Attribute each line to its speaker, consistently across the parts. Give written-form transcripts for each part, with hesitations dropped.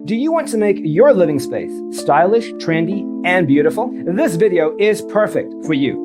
Speaker 1: Do you want to make your living space stylish, trendy, and beautiful? This video is perfect for you.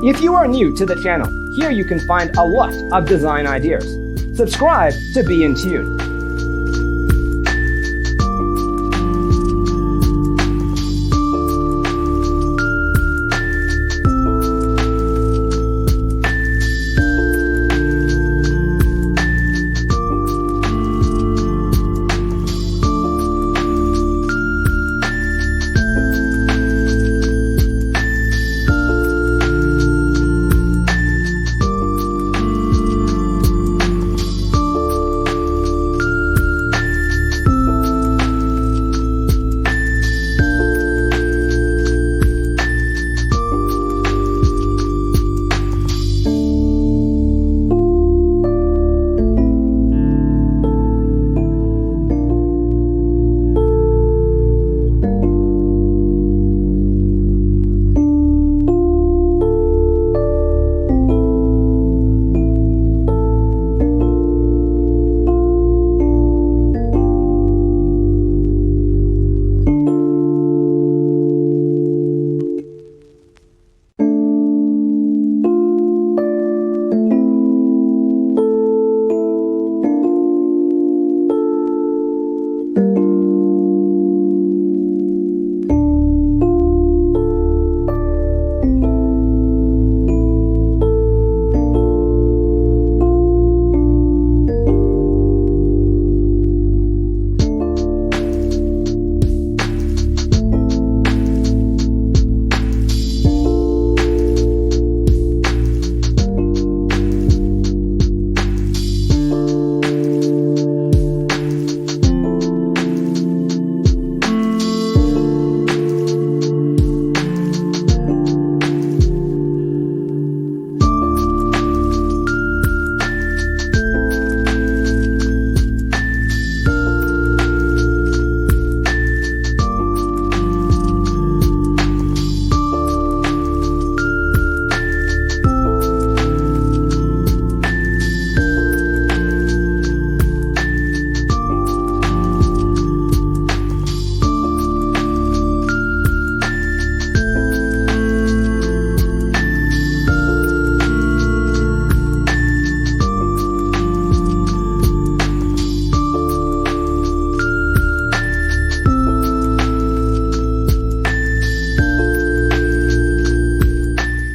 Speaker 1: If you are new to the channel, here you can find a lot of design ideas. Subscribe to be in tune.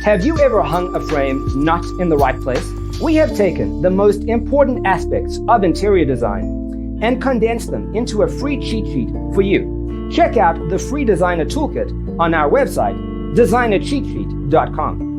Speaker 1: Have you ever hung a frame not in the right place? We have taken the most important aspects of interior design and condensed them into a free cheat sheet for you. Check out the free designer toolkit on our website, designercheatsheet.com.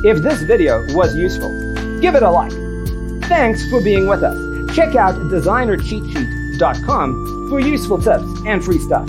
Speaker 1: If this video was useful, give it a like. Thanks for being with us. Check out designercheatsheet.com for useful tips and free stuff.